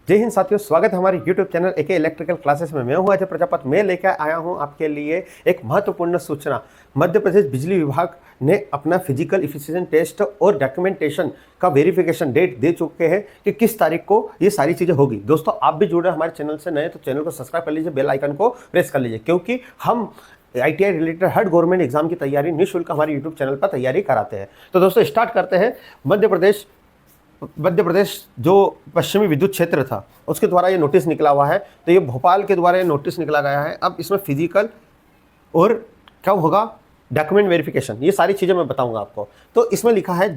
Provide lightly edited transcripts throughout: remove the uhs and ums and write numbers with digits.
जय हिंद साथियों, स्वागत है हमारे YouTube channel AK electrical classes में। मैं हूं अजय प्रजापति। मैं लेकर आया हूं आपके लिए एक महत्वपूर्ण सूचना। मध्य प्रदेश बिजली विभाग ने अपना फिजिकल एफिशिएंसी टेस्ट और डॉक्यूमेंटेशन का वेरिफिकेशन डेट दे चुके हैं कि किस तारीख को ये सारी चीज़ें होगी। दोस्तों, आप भी जुड़े हमारे चैनल से नए तो चैनल को सब्सक्राइब कर लीजिए, बेल आइकन को प्रेस कर लीजिए, क्योंकि हम ITI रिलेटेड हर गवर्नमेंट एग्जाम की तैयारी निःशुल्क हमारे यूट्यूब चैनल पर तैयारी कराते हैं। तो दोस्तों, स्टार्ट करते हैं। मध्य प्रदेश जो पश्चिमी विद्युत क्षेत्र था उसके द्वारा ये नोटिस निकला हुआ है। तो ये भोपाल के द्वारा ये नोटिस निकला गया है। अब इसमें फिजिकल और क्या होगा, डॉक्यूमेंट वेरिफिकेशन, ये सारी चीज़ें मैं बताऊंगा आपको। तो इसमें लिखा है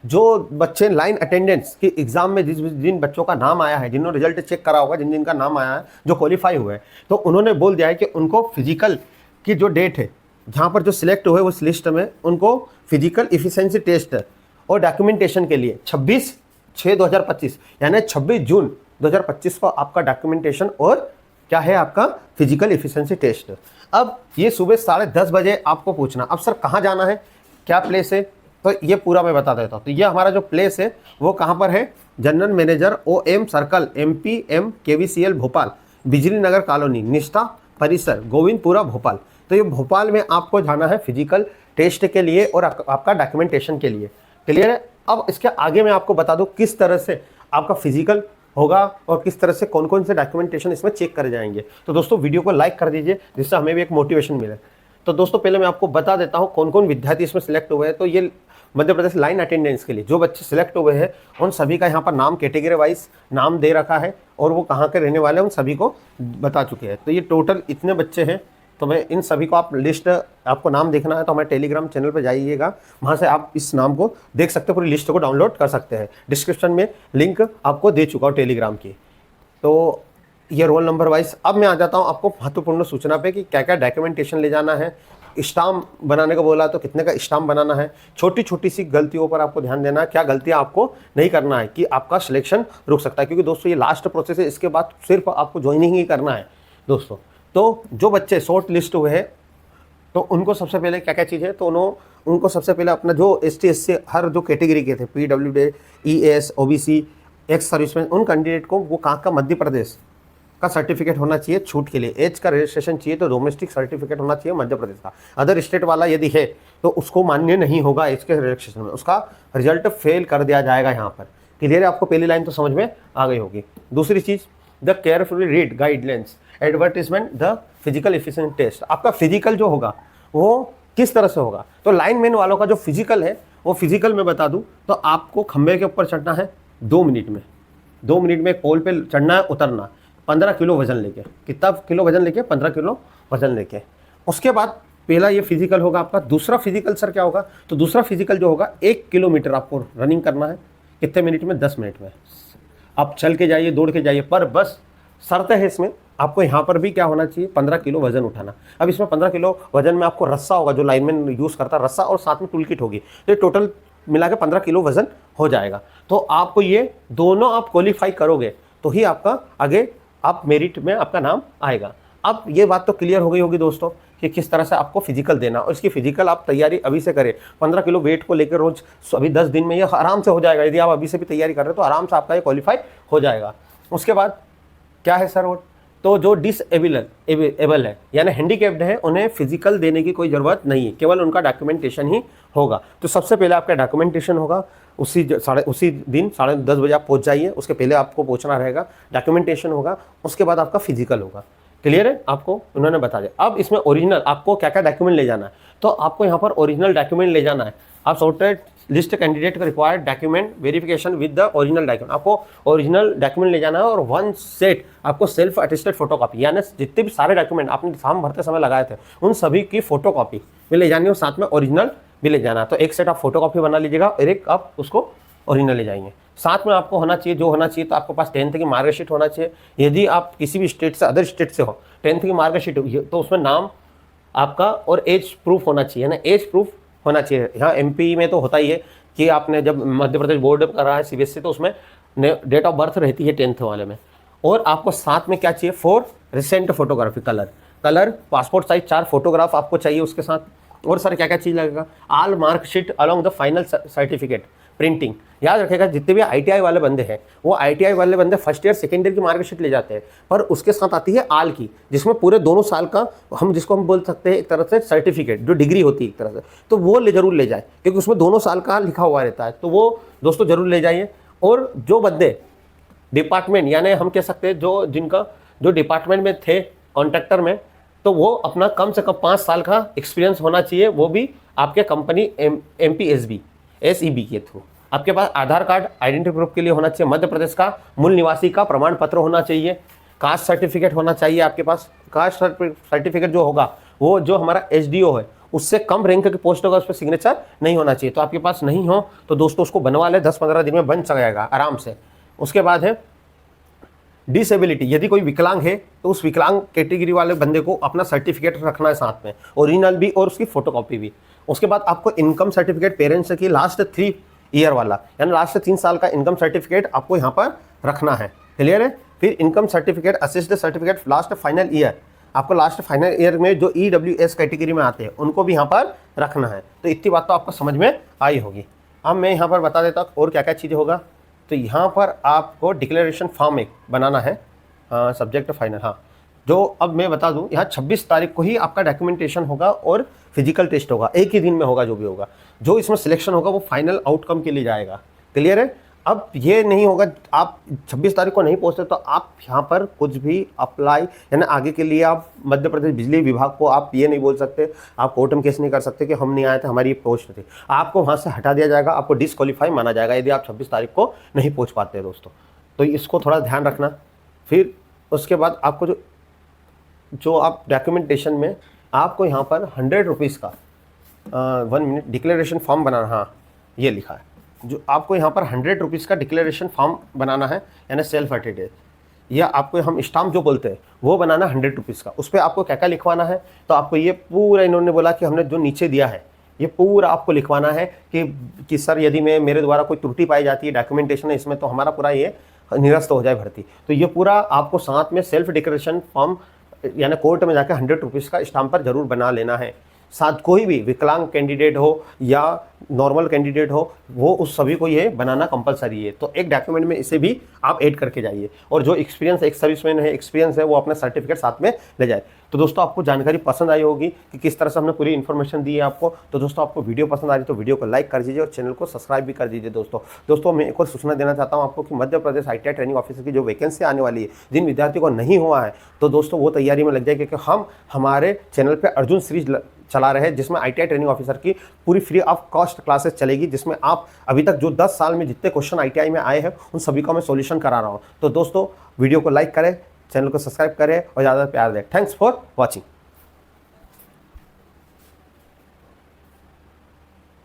जो बच्चे लाइन अटेंडेंस की एग्जाम में जिन बच्चों का नाम आया है, जिन्होंने रिजल्ट चेक करा होगा, जिन का नाम आया है, जो क्वालिफाई हुए हैं, तो उन्होंने बोल दिया है कि उनको फिजिकल की जो डेट है, जहाँ पर जो सिलेक्ट हुए उस लिस्ट में उनको फिजिकल एफिशिएंसी टेस्ट और डॉक्यूमेंटेशन के लिए 26/6/2025 यानी 26 जून 2025 को आपका डॉक्यूमेंटेशन और क्या है आपका फिजिकल एफिशिएंसी टेस्ट। अब ये सुबह 10:30 बजे आपको पूछना, अब सर कहाँ जाना है, क्या प्लेस है, तो ये पूरा मैं बता देता हूँ। तो ये हमारा जो प्लेस है वो कहाँ पर है, general manager OM circle MPM KVCL Bhopal, बिजली नगर कॉलोनी, निष्ठा परिसर, गोविंदपुरा भोपाल। तो ये भोपाल में आपको जाना है फिजिकल टेस्ट के लिए और आपका डॉक्यूमेंटेशन के लिए। क्लियर है। अब इसके आगे मैं आपको बता दूं किस तरह से आपका फिजिकल होगा और किस तरह से कौन कौन से डॉक्यूमेंटेशन इसमें चेक करे जाएंगे। तो दोस्तों, वीडियो को लाइक कर दीजिए जिससे हमें भी एक मोटिवेशन मिले। तो दोस्तों, पहले मैं आपको बता देता हूं कौन कौन विद्यार्थी इसमें सिलेक्ट हुए हैं। तो ये मध्य प्रदेश लाइन अटेंडेंस के लिए जो बच्चे सिलेक्ट हुए हैं उन सभी का यहाँ पर नाम कैटेगरी वाइज नाम दे रखा है और वो कहाँ के रहने वाले हैं उन सभी को बता चुके हैं। तो ये टोटल इतने बच्चे हैं। तो मैं इन सभी को, आप लिस्ट आपको नाम देखना है तो हमारे टेलीग्राम चैनल पर जाइएगा, वहाँ से आप इस नाम को देख सकते हो, पूरी लिस्ट को डाउनलोड कर सकते हैं। डिस्क्रिप्शन में लिंक आपको दे चुका हूँ टेलीग्राम की। तो ये रोल नंबर वाइज। अब मैं आ जाता हूँ आपको महत्वपूर्ण सूचना पे कि क्या क्या डॉक्यूमेंटेशन ले जाना है। स्टाम्प बनाने को बोला तो कितने का स्टाम्प बनाना है। छोटी छोटी सी गलतियों पर आपको ध्यान देना है, क्या गलतियाँ आपको नहीं करना है कि आपका सिलेक्शन रुक सकता है, क्योंकि दोस्तों ये लास्ट प्रोसेस है। इसके बाद सिर्फ आपको ज्वाइनिंग ही करना है दोस्तों। तो जो बच्चे शॉर्ट लिस्ट हुए हैं तो उनको सबसे पहले क्या क्या चीज़ है, तो उनको सबसे पहले अपना जो ST SC हर जो कैटेगरी के थे, PWD ES OBC ex serviceman, उन कैंडिडेट को वो कहाँ का मध्य प्रदेश का सर्टिफिकेट होना चाहिए छूट के लिए। एज का रजिस्ट्रेशन चाहिए तो डोमेस्टिक सर्टिफिकेट होना चाहिए मध्य प्रदेश का। अदर स्टेट वाला यदि है तो उसको मान्य नहीं होगा एज के रजिस्ट्रेशन में, उसका रिजल्ट फेल कर दिया जाएगा यहाँ पर। क्लियर है। आपको पहली लाइन तो समझ में आ गई होगी। दूसरी चीज़, the carefully read guidelines advertisement the physical efficiency test. आपका फिजिकल जो होगा वो किस तरह से होगा, तो लाइनमैन वालों का जो फिजिकल है वो फिजिकल में बता दूं तो आपको खंबे के ऊपर चढ़ना है 2 मिनट में। 2 मिनट में पोल पे चढ़ना है, उतरना 15 किलो वजन लेके। कितना किलो वजन लेके? 15 किलो वजन लेके। उसके बाद पहला ये फिजिकल होगा आपका। दूसरा फिजिकल सर क्या होगा, तो दूसरा फिजिकल जो होगा 1 किलोमीटर आपको रनिंग करना है। कितने मिनट में? 10 मिनट में। आप चल के जाइए, दौड़ के जाइए, पर बस शर्त है इसमें आपको यहाँ पर भी क्या होना चाहिए, 15 किलो वजन उठाना। अब इसमें 15 किलो वजन में आपको रस्सा होगा, जो लाइनमैन यूज़ करता है, रस्सा और साथ में टूल किट होगी। तो ये टोटल मिला के 15 किलो वजन हो जाएगा। तो आपको ये दोनों आप क्वालिफाई करोगे तो ही आपका आगे आप मेरिट में आपका नाम आएगा। अब ये बात तो क्लियर हो गई होगी दोस्तों कि किस तरह से आपको फिजिकल देना, और इसकी फिजिकल आप तैयारी अभी से करें। 15 किलो वेट को लेकर रोज अभी 10 दिन में ये आराम से हो जाएगा। यदि आप अभी से भी तैयारी कर रहे हो तो आराम से आपका ये क्वालिफाई हो जाएगा। उसके बाद क्या है सर, वो तो जो डिसेबल है यानी हैंडीकैप्ड है, उन्हें फिजिकल देने की कोई ज़रूरत नहीं है, केवल उनका डॉक्यूमेंटेशन ही होगा। तो सबसे पहले आपका डॉक्यूमेंटेशन होगा। उसी दिन 10:30 बजे आप पहुंच जाइए, उसके पहले आपको पहुंचना रहेगा। डॉक्यूमेंटेशन होगा, उसके बाद आपका फिजिकल होगा। क्लियर है। आपको उन्होंने बता दिया। अब इसमें ओरिजिनल आपको क्या क्या डॉक्यूमेंट ले जाना है, तो आपको यहाँ पर ओरिजिनल डॉक्यूमेंट ले जाना है। आप सॉर्टेड लिस्ट कैंडिडेट का required document verification with the original document, आपको ओरिजिनल डॉक्यूमेंट ले जाना है। और 1 सेट आपको सेल्फ अटेस्टेड फोटोकॉपी, यानी जितने भी सारे डॉक्यूमेंट आपने फॉर्म भरते समय लगाए थे उन सभी की फोटोकॉपी भी ले जानी है और साथ में ओरिजिनल भी ले जाना है। तो एक सेट आप फोटोकॉपी बना लीजिएगा और एक आप उसको ओरिजिनल ले जाएंगे। साथ में आपको होना चाहिए, जो होना चाहिए, तो आपके पास 10th की मार्कशीट होना चाहिए। यदि आप किसी भी स्टेट से, अदर स्टेट से हो, 10th की मार्कशीट तो उसमें नाम आपका और एज प्रूफ होना चाहिए ना, एज प्रूफ होना चाहिए। यहाँ MP में तो होता ही है कि आपने जब मध्य प्रदेश बोर्ड कर रहा है CBSE तो उसमें डेट ऑफ बर्थ रहती है 10th वाले में। और आपको साथ में क्या चाहिए, 4 recent photography, colour passport size 4 photograph आपको चाहिए उसके साथ। और सर क्या क्या चीज़ लगेगा, all marksheet along the final certificate, printing. याद रखेगा जितने भी ITI वाले बंदे हैं वो ITI वाले बंदे फर्स्ट ईयर सेकेंड ईयर की मार्कशीट ले जाते हैं, पर उसके साथ आती है आल की, जिसमें पूरे दोनों साल का जिसको हम बोल सकते हैं एक तरह से सर्टिफिकेट, जो डिग्री होती है एक तरह से, तो वो जरूर ले जाए क्योंकि उसमें दोनों साल का लिखा हुआ रहता है। तो वो दोस्तों जरूर ले जाइए। और जो बंदे डिपार्टमेंट यानी हम कह सकते हैं जो डिपार्टमेंट में थे कॉन्ट्रैक्टर में, तो वो अपना कम से कम 5 साल का एक्सपीरियंस होना चाहिए, वो भी आपके कंपनी MPSB SEB के थ्रू। आपके पास आधार कार्ड आइडेंटिटी प्रूफ के लिए होना चाहिए, मध्य प्रदेश का मूल निवासी का प्रमाण पत्र होना चाहिए, कास्ट सर्टिफिकेट होना चाहिए आपके पास। कास्ट सर्टिफिकेट जो होगा वो जो हमारा SDO है उससे कम रैंक की पोस्ट होगा उस पर सिग्नेचर नहीं होना चाहिए। तो आपके पास नहीं हो तो दोस्तों उसको बनवा ले, 10-15 दिन में बन जाएगा आराम से। उसके बाद है डिसेबिलिटी, यदि कोई विकलांग है तो उस विकलांग कैटेगरी वाले बंदे को अपना सर्टिफिकेट रखना है साथ में, ओरिजिनल भी और उसकी फोटोकॉपी भी। उसके बाद आपको इनकम सर्टिफिकेट पेरेंट्स की लास्ट 3 ईयर वाला, यानी लास्ट 3 साल का इनकम सर्टिफिकेट आपको यहाँ पर रखना है। क्लियर है? फिर income certificate, assisted certificate last final year, आपको लास्ट फाइनल ईयर में जो EWS कैटेगरी में आते हैं उनको भी यहाँ पर रखना है। तो इतनी बात तो आपको समझ में आई होगी। अब मैं यहाँ पर बता देता हूँ और क्या क्या चीज़ें होगा। तो यहाँ पर आपको डिक्लेरेशन फॉर्म एक बनाना है, सब्जेक्ट फाइनल, हाँ, जो अब मैं बता दूँ यहाँ 26 तारीख को ही आपका डॉक्यूमेंटेशन होगा और फिजिकल टेस्ट होगा, एक ही दिन में होगा। जो भी होगा, जो इसमें सिलेक्शन होगा वो फाइनल आउटकम के लिए जाएगा। क्लियर है? अब ये नहीं होगा आप 26 तारीख को नहीं पहुँचते तो आप यहाँ पर कुछ भी अप्लाई, यानी आगे के लिए आप मध्य प्रदेश बिजली विभाग को आप ये नहीं बोल सकते, आप कोर्ट में केस नहीं कर सकते कि हम नहीं आए थे, हमारी ये पोस्ट थी। आपको वहाँ से हटा दिया जाएगा, आपको डिस्क्वालीफाई माना जाएगा यदि आप 26 तारीख को नहीं पहुँच पाते दोस्तों। तो इसको थोड़ा ध्यान रखना। फिर उसके बाद आपको जो आप डॉक्यूमेंटेशन में आपको यहाँ पर 100 रुपीज़ का 1 मिनट डिक्लेरेशन फॉर्म बनाना, हाँ ये लिखा है, जो आपको यहाँ पर 100 रुपीज़ का डिक्लेरेशन फॉर्म बनाना है, यानी सेल्फ अटेस्टेड, या आपको हम स्टाम्प जो बोलते हैं वो बनाना 100 रुपीज़ का। उस पर आपको क्या क्या लिखवाना है, तो आपको ये पूरा इन्होंने बोला कि हमने जो नीचे दिया है ये पूरा आपको लिखवाना है कि सर यदि मेरे द्वारा कोई त्रुटि पाई जाती है डॉक्यूमेंटेशन है इसमें, तो हमारा पूरा ये निरस्त हो जाए भर्ती। तो ये पूरा आपको साथ में सेल्फ डिक्लेरेशन फॉर्म यानी कोर्ट में जाकर 100 रुपीज़ का स्टाम्प पर जरूर बना लेना है। साथ कोई भी विकलांग कैंडिडेट हो या नॉर्मल कैंडिडेट हो, वो उस सभी को ये बनाना कंपलसरी है। तो एक डॉक्यूमेंट में इसे भी आप ऐड करके जाइए। और जो एक्सपीरियंस एक सर्विसमैन है एक्सपीरियंस है वो अपना सर्टिफिकेट साथ में ले जाए। तो दोस्तों आपको जानकारी पसंद आई होगी कि किस तरह से हमने पूरी इन्फॉर्मेशन दी है आपको। तो दोस्तों आपको वीडियो पसंद आ रही है तो वीडियो को लाइक कर दीजिए और चैनल को सब्सक्राइब भी कर दीजिए। दोस्तों मैं एक और सूचना देना चाहता हूँ आपको कि Madhya Pradesh ITI training officer की जो वैकेंसी आने वाली है, जिन विद्यार्थियों को नहीं हुआ है तो दोस्तों वो तैयारी में लग जाए, क्योंकि हम हमारे चैनल पर अर्जुन सीरीज चला रहे हैं जिसमें ITI ट्रेनिंग ऑफिसर की पूरी फ्री ऑफ कॉस्ट क्लासेस चलेगी, जिसमें आप अभी तक जो 10 साल में जितने क्वेश्चन ITI में आए हैं उन सभी का मैं सॉल्यूशन करा रहा हूं। तो दोस्तों वीडियो को लाइक करें, चैनल को सब्सक्राइब करें और ज़्यादा प्यार दें। Thanks for watching.